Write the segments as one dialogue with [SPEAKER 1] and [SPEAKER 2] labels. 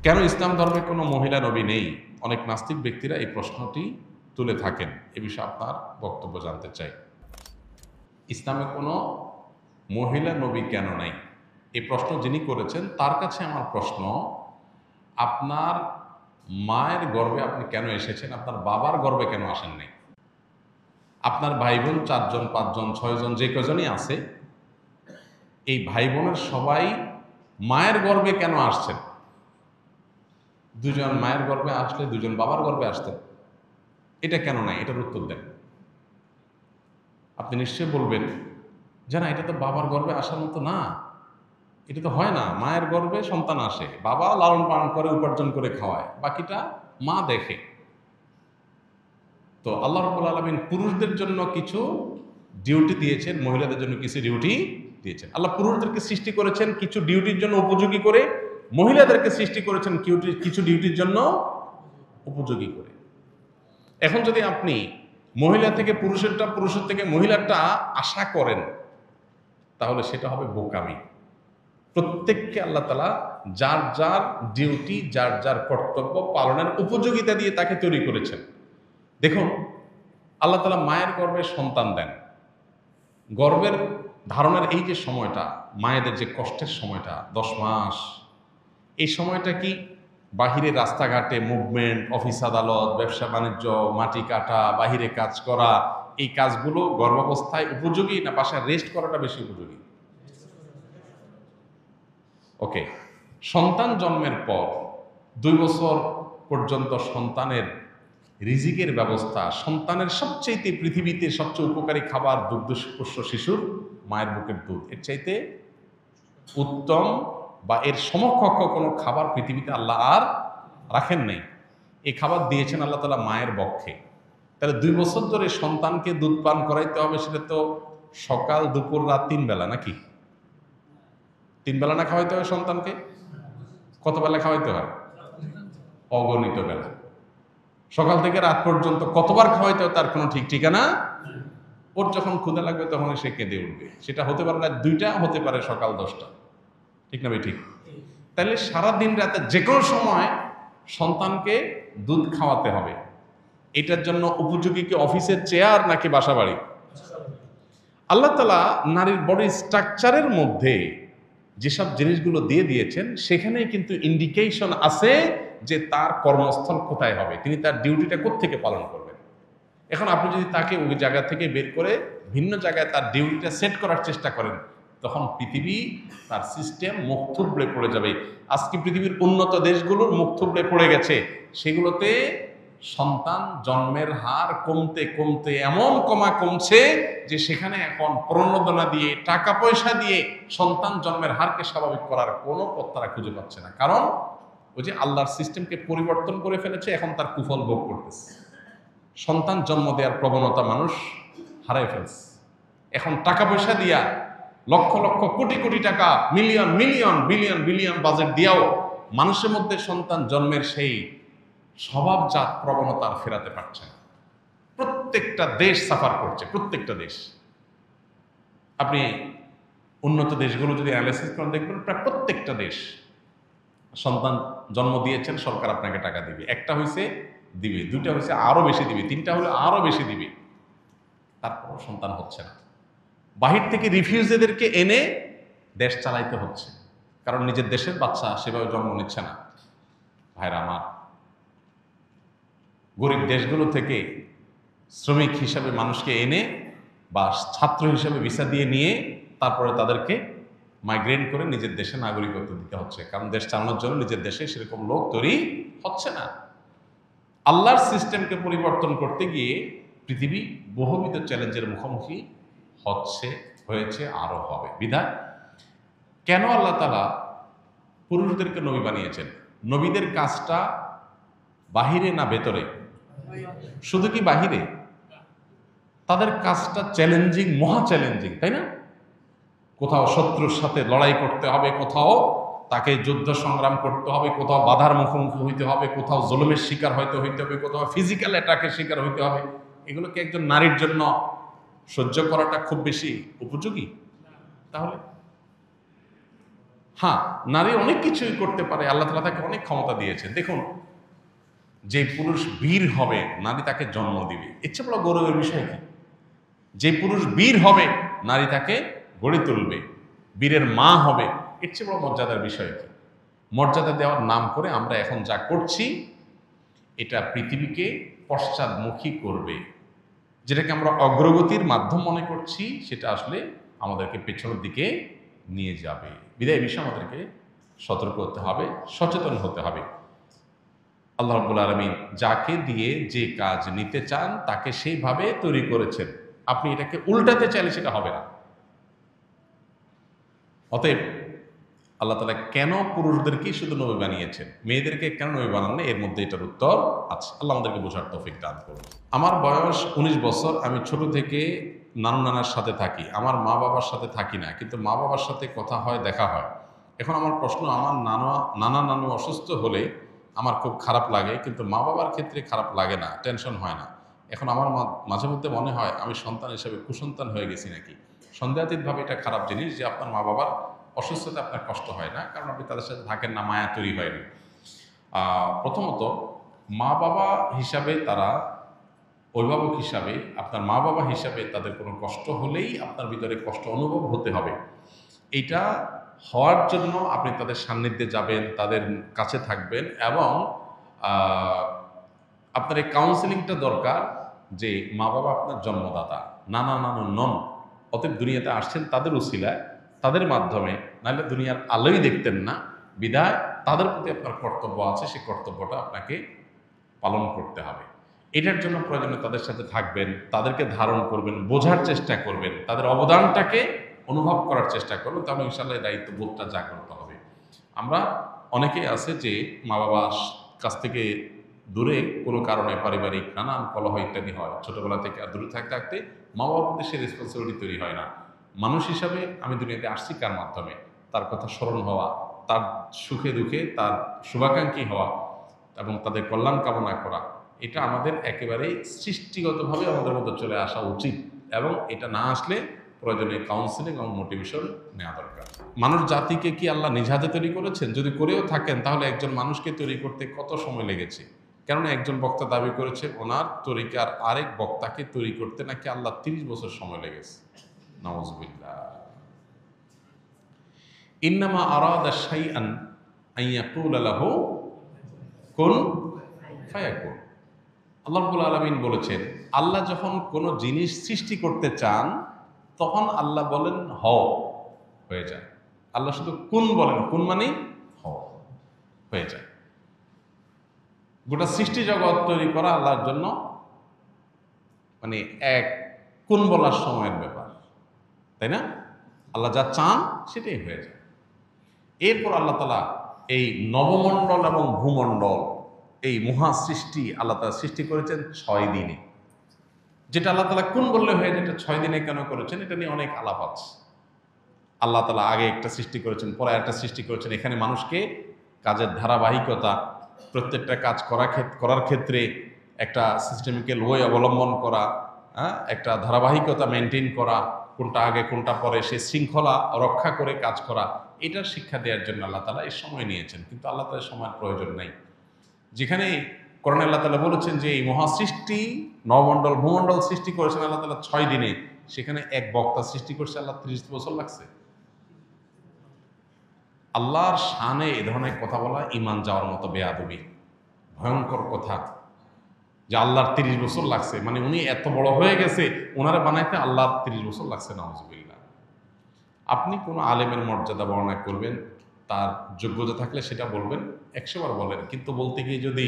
[SPEAKER 1] কেন ইসলাম ধর্মে কোনো মহিলা নবী নেই? অনেক নাস্তিক ব্যক্তিরা এই প্রশ্নটি তুলে থাকেন। এ বিষয়ে আপনার বক্তব্য জানতে চাই। ইসলামে কোনো মহিলা নবী কেন নাই, এই প্রশ্ন যিনি করেছেন তার কাছে আমার প্রশ্ন, আপনার মায়ের গর্ভে আপনি কেন এসেছেন? আপনার বাবার গর্ভে কেন আসেন নাই? আপনার ভাই বোন 4 জন 5 জন 6 জন যে কজনই আছে, এই ভাই বোনের সবাই মায়ের গর্ভে কেন আসছেন? 2 জন মায়ের গর্ভে আসলে 2 জন বাবার গর্ভে আসতেন, এটা কেন নাই? এটার উত্তর দেন। আপনি নিশ্চয়ই বলবেন যে না, এটা তো বাবার গর্ভে আসার মতো না, এটা তো হয় না। মায়ের গর্ভে সন্তান আসে, বাবা লালন পালন করে, উপার্জন করে খাওয়ায়, বাকিটা মা দেখে। তো আল্লাহ রাব্বুল আলামিন পুরুষদের জন্য কিছু ডিউটি দিয়েছেন, মহিলাদের জন্য কিছু ডিউটি দিয়েছেন। আল্লাহ পুরুষদেরকে সৃষ্টি করেছেন কিছু ডিউটির জন্য উপযোগী করে, মহিলাদেরকে সৃষ্টি করেছেন কিছু ডিউটির জন্য উপযোগী করে। এখন যদি আপনি মহিলা থেকে পুরুষেরটা, পুরুষের থেকে মহিলারটা আশা করেন, তাহলে সেটা হবে বোকামি। প্রত্যেককে আল্লাহ তাআলা যার যার ডিউটি, যার যার কর্তব্য পালনের উপযোগিতা দিয়ে তাকে তৈরি করেছেন। দেখুন, আল্লাহ তাআলা মায়ের গর্ভে সন্তান দেন। গর্ভের ধারণের এই যে সময়টা, মায়েদের যে কষ্টের সময়টা 10 মাস, এই সময়টা কি বাহিরে রাস্তাঘাটে মুভমেন্ট, অফিস আদালত, ব্যবসা বাণিজ্য, মাটি কাটা, বাহিরে কাজ করা, এই কাজগুলো গর্ভাবস্থায় উপযোগী, না বাসায় রেস্ট করাটা বেশি উপযোগী? ওকে, সন্তান জন্মের পর 2 বছর পর্যন্ত সন্তানের রিজিকের ব্যবস্থা, সন্তানের সবচেয়ে পৃথিবীতে সবচেয়ে উপকারী খাবার দুগ্ধপোষ্য শিশুর মায়ের বুকের দুধ। এর চাইতে উত্তম বা এর সমকক্ষ কোনো খাবার পৃথিবীতে আল্লাহ আর রাখেন নাই। এই খাবার দিয়েছেন আল্লাহ তাআলা মায়ের বক্ষে। তাহলে 2 বছর ধরে সন্তানকে দুধ পান করাইতে হবে, সেটা তো সকাল দুপুর রাত 3 বেলা, নাকি? 3 বেলা না খাওয়াইতে হয় সন্তানকে? কত বেলা খাওয়াইতে হয়? অগণিত বেলা। সকাল থেকে রাত পর্যন্ত কতবার খাওয়াইতে হয় তার কোনো ঠিক ঠিকানা। ওর যখন ক্ষুধা লাগবে তখন সে কেঁদে উঠবে। সেটা হতে পারে রাত 2টা, হতে পারে সকাল 10টা। ঠিক না ভাই? ঠিক। তাহলে সারাদিন রাতে যে কোনো সময় সন্তানকে দুধ খাওয়াতে হবে। এটার জন্য উপযোগী কি অফিসের চেয়ার নাকি বাসা বাড়ি? আল্লাহ তাআলা নারীর বডি স্ট্রাকচারের মধ্যে যেসব জিনিসগুলো দিয়ে দিয়েছেন, সেখানে কিন্তু ইন্ডিকেশন আছে যে তার কর্মস্থল কোথায় হবে, তিনি তার ডিউটিটা কোত্থেকে পালন করবেন। এখন আপনি যদি তাকে ওই জায়গা থেকে বের করে ভিন্ন জায়গায় তার ডিউটিটা সেট করার চেষ্টা করেন, তখন পৃথিবী, তার সিস্টেম মুখ থুবড়ে পড়ে যাবে। আজকে পৃথিবীর উন্নত দেশগুলোর মুখ থুবড়ে পড়ে গেছে। সেগুলোতে সন্তান জন্মের হার কমতে কমতে এমন কমছে যে সেখানে এখন প্রণোদনা দিয়ে, টাকা পয়সা দিয়ে সন্তান জন্মের হারকে স্বাভাবিক করার কোনো পথ তারা খুঁজে পাচ্ছে না। কারণ ওই যে আল্লাহর সিস্টেমকে পরিবর্তন করে ফেলেছে, এখন তার কুফল ভোগ করতেছে। সন্তান জন্ম দেওয়ার প্রবণতা মানুষ হারাই ফেলছে। এখন টাকা পয়সা দিয়া, লক্ষ লক্ষ কোটি কোটি টাকা, million million billion billion budget দিয়াও মানুষের মধ্যে সন্তান জন্মের সেই স্বভাবজাত প্রবণতা আর ফেরাতে পারছে না। প্রত্যেকটা দেশ সাফার করছে, প্রত্যেকটা দেশ। আপনি উন্নত দেশগুলো যদি অ্যানালাইসিস করেন, দেখবেন প্রায় প্রত্যেকটা দেশ সন্তান জন্ম দিয়েছেন, সরকার আপনাকে টাকা দিবে। একটা হয়েছে দিবে, 2টা হয়েছে আরো বেশি দিবে, 3টা হলে আরো বেশি দিবে, তারপরও সন্তান হচ্ছে না। বাহির থেকে রিফিউজিদেরকে এনে দেশ চালাইতে হচ্ছে, কারণ নিজের দেশের বাচ্চা সেভাবে জন্ম নিচ্ছে না। ভাইরা আমার, গরিব দেশগুলো থেকে শ্রমিক হিসাবে মানুষকে এনে বা ছাত্র হিসাবে ভিসা দিয়ে নিয়ে তারপরে তাদেরকে মাইগ্রেট করে নিজের দেশে নাগরিকত্ব দিতে হচ্ছে, কারণ দেশ চালানোর জন্য নিজের দেশে সেরকম লোক তৈরি হচ্ছে না। আল্লাহর সিস্টেমকে পরিবর্তন করতে গিয়ে পৃথিবী বহুবিধ চ্যালেঞ্জের মুখোমুখি হয়েছে, আরো হবে। বিধায় কেন আল্লাহ তাআলা পুরুষদেরকে নবী বানিয়েছেন? নবীদের কাজটা বাহিরে না ভেতরে? শুধু কি বাহিরে? তাদের কাজটা চ্যালেঞ্জিং, মহা চ্যালেঞ্জিং, তাই না? কোথাও শত্রুর সাথে লড়াই করতে হবে, কোথাও তাকে যুদ্ধ সংগ্রাম করতে হবে, কোথাও বাধার মুখোমুখি হইতে হবে, কোথাও জুলুমের শিকার হইতে হবে, কোথাও ফিজিক্যাল অ্যাটাকের শিকার হইতে হবে। এগুলো কি একজন নারীর জন্য সহ্য করাটা খুব বেশি উপযোগী? তাহলে হ্যাঁ, নারী অনেক কিছুই করতে পারে, আল্লাহ তাআলা তাকে অনেক ক্ষমতা দিয়েছেন। দেখুন, যে পুরুষ বীর হবে নারী তাকে জন্ম দিবে, এর চেয়ে বড় গৌরবের বিষয় কি? যে পুরুষ বীর হবে নারী তাকে গড়ে তুলবে, বীরের মা হবে, এর চেয়ে বড় মর্যাদার বিষয় কি? মর্যাদা দেওয়ার নাম করে আমরা এখন যা করছি এটা পৃথিবীকে পশ্চাদমুখী করবে। যেটাকে আমরা অগ্রগতির মাধ্যম মনে করছি সেটা আসলে আমাদেরকে পেছনের দিকে নিয়ে যাবে। বিদায় বিষয়ে আমাদেরকে সতর্ক হতে হবে, সচেতন হতে হবে। আল্লাহ রাব্বুল আলামিন যাকে দিয়ে যে কাজ নিতে চান তাকে সেইভাবে তৈরি করেছেন। আপনি এটাকে উল্টাতে চাইলে সেটা হবে না। অতএব আল্লাহ তাআলা কেন পুরুষদেরকেই শুধু নবী বানিয়েছেন, মেয়েদেরকে কেন নবী বানান না, এর মধ্যে এটার উত্তর আছে। আল্লাহ আমাদেরকে বোঝার তৌফিক দান করুন। আমার বয়স 19 বছর। আমি ছোট থেকে নানু নানার সাথে থাকি, আমার মা বাবার সাথে থাকি না, কিন্তু মা বাবার সাথে কথা হয়, দেখা হয়। এখন আমার প্রশ্ন, আমার নানা নানু অসুস্থ হলে আমার খুব খারাপ লাগে, কিন্তু মা বাবার ক্ষেত্রে খারাপ লাগে না, টেনশন হয় না। এখন আমার মাঝে মধ্যে মনে হয় আমি সন্তান হিসেবে কুসন্তান হয়ে গেছি নাকি। সন্দেহাতীতভাবে এটা খারাপ জিনিস যে আপনার মা বাবার অসুস্থতা আপনার কষ্ট হয় না, কারণ আপনি তাদের সাথে থাকেন না, মায়া তৈরি হয়নি। প্রথমত, মা বাবা হিসাবে তারা, অভিভাবক হিসাবে, আপনার মা বাবা হিসাবে তাদের কোনো কষ্ট হলেই আপনার ভিতরে কষ্ট অনুভব হতে হবে। এটা হওয়ার জন্য আপনি তাদের সান্নিধ্যে যাবেন, তাদের কাছে থাকবেন, এবং আপনার এই কাউন্সেলিংটা দরকার যে মা বাবা আপনার জন্মদাতা, নানা নানু নন, অতএব দুনিয়াতে আসছেন তাদের উসিলায়, তাদের মাধ্যমে, নাহলে দুনিয়ার আলোই দেখতেন না। বিধায় তাদের প্রতি আপনার কর্তব্য আছে, সেই কর্তব্যটা আপনাকে পালন করতে হবে। এটার জন্য প্রয়োজনে তাদের সাথে থাকবেন, তাদেরকে ধারণ করবেন, বোঝার চেষ্টা করবেন, তাদের অবদানটাকে অনুভব করার চেষ্টা করবেন, তাহলে ইনশাআল্লাহ দায়িত্ববোধটা জাগ্রত হবে। আমরা অনেকেই আছে যে মা বাবার কাছ থেকে দূরে কোনো কারণে পারিবারিক নানান কলহ ইত্যাদি হয়, ছোটবেলা থেকে আর দূরে থাকতে থাকতে মা বাবার প্রতি সে রেসপন্সিবিলিটি তৈরি হয় না। মানুষ হিসাবে আমি দুনিয়াতে আসছি কার মাধ্যমে? তার কথা স্মরণ হওয়া, তার সুখে দুঃখে তার শুভাকাঙ্ক্ষী হওয়া এবং তাদের কল্যাণ কামনা করা, এটা আমাদের একেবারেই সৃষ্টিগতভাবে আমাদের মধ্যে চলে আসা উচিত, এবং এটা না আসলে প্রয়োজনে কাউন্সিলিং এবং মোটিভেশন নেওয়া দরকার। মানুষ জাতিকে কি আল্লাহ নিজ হাতে তৈরি করেছেন? যদি করেও থাকেন তাহলে একজন মানুষকে তৈরি করতে কত সময় লেগেছে? কেননা একজন বক্তা দাবি করেছে ওনার তরিকার আরেক বক্তাকে তৈরি করতে নাকি আল্লাহ 30 বছর সময় লেগেছে। নাউযুবিল্লাহ। ইন্নামা আরাদা শাইআন আইয়াকুলা লাহু কুন ফায়াকুন। আল্লাহ রাব্বুল আলামিন বলেছেন, আল্লাহ যখন কোনো জিনিস সৃষ্টি করতে চান তখন আল্লাহ বলেন হও, হয়ে যায়। আল্লাহ শুধু কুন বলেন, কুন মানে হও, হয়ে যায়। গোটা সৃষ্টি জগৎ তৈরি করা আল্লাহর জন্য মানে এক কুন বলার সময়ের ব্যাপার, তাই না? আল্লাহ যা চান সেটাই হয়ে যায়। এরপর আল্লাহ তাআলা এই নবমণ্ডল এবং ভূমণ্ডল, এই মহা সৃষ্টি আল্লাহ তাআলা সৃষ্টি করেছেন 6 দিনে। যেটা আল্লাহ তাআলা কোন বললে হয়ে, যেটা 6 দিনে কেন করেছেন এটা নিয়ে অনেক আলাপ আছে। আল্লাহ তাআলা আগে একটা সৃষ্টি করেছেন, পরে একটা সৃষ্টি করেছেন। এখানে মানুষকে কাজের ধারাবাহিকতা, প্রত্যেকটা কাজ করার ক্ষেত্রে একটা সিস্টেমিক্যাল ওয়ে অবলম্বন করা, একটা ধারাবাহিকতা মেনটেন করা, কোনটা আগে কোনটা পরে, সে শৃঙ্খলা রক্ষা করে কাজ করা, এটার শিক্ষা দেওয়ার জন্য আল্লাহ তাআলা এই সময় নিয়েছেন। কিন্তু আল্লাহ তাআলার সময়ের প্রয়োজন নাই। যেখানে কোরআনে আল্লাহ তাআলা বলেছেন যে এই মহাসৃষ্টি নবমণ্ডল ভূমণ্ডল সৃষ্টি করেছেন আল্লাহ তাআলা 6 দিনে, সেখানে এক বক্তা সৃষ্টি করছে আল্লাহ 30 বছর লাগছে। আল্লাহর শানে এ ধরনের কথা বলা ঈমান যাওয়ার মতো বেয়াদবি, ভয়ঙ্কর কথা। যে আল্লাহর 30 বছর লাগছে, মানে উনি এত বড় হয়ে গেছে, ওনারা বানাইতে আল্লাহর 30 বছর লাগছে, নাউযুবিল্লাহ। আপনি কোনো আলেমের মর্যাদা বর্ণনা করবেন, তার যোগ্যতা থাকলে সেটা বলবেন, 100 বার বলেন, কিন্তু বলতে গিয়ে যদি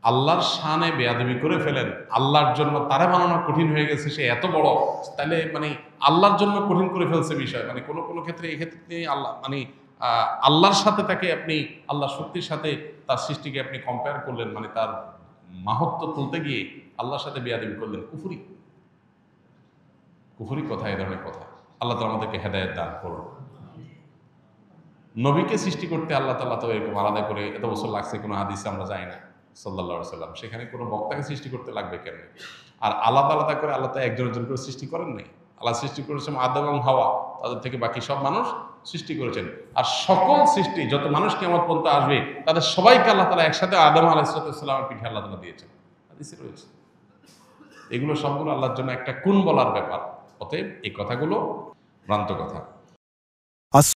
[SPEAKER 1] আল্লাহর শানে বেয়াদবি করে ফেলেন, আল্লাহর জন্য তারা বানানো কঠিন হয়ে গেছে, সে এত বড়, তাহলে মানে আল্লাহর জন্য কঠিন করে ফেলছে বিষয়। মানে কোনো কোনো ক্ষেত্রে এই ক্ষেত্রে আল্লাহ মানে আল্লাহর সাথে তাকে আপনি, আল্লাহর শক্তির সাথে তার সৃষ্টিকে আপনি কম্পেয়ার করলেন, মানে তার মাহাত্ম্য তুলতে গিয়ে আল্লাহর সাথে বেয়াদবি করলেন। কুফরি, কুফরি কথা, এ ধরনের কথা। আল্লাহ তাআলা আমাদেরকে হেদায়েত দান করুন। নবীকে সৃষ্টি করতে আল্লাহ তাআলা তো এরকম আলাদা করে এত বছর লাগছে কোনো হাদিসে আমরা জানি না, সাল্লাল্লাহু আলাইহি সাল্লাম। সেখানে কোনো বক্তাকে সৃষ্টি করতে লাগবে কেন? আর আলাদা আলাদা করে আল্লাহ তো একজন একজন করে সৃষ্টি করেন নাই। আল্লাহ সৃষ্টি করেছেন আদম এবং হাওয়া, তাদের থেকে বাকি সব মানুষ সৃষ্টি করেছেন। আর সকল সৃষ্টি যত মানুষ কিয়ামত পর্যন্ত আসবে তাদের সবাইকে আল্লাহ তাআলা একসাথে আদম আলাইহিস সালামের পিঠে আল্লাহ তাআলা দিয়েছেন, হাদিসে রয়েছে। এগুলো সবগুলো আল্লাহর জন্য একটা কুন বলার ব্যাপার। অতএব এই কথাগুলো ভ্রান্ত কথা।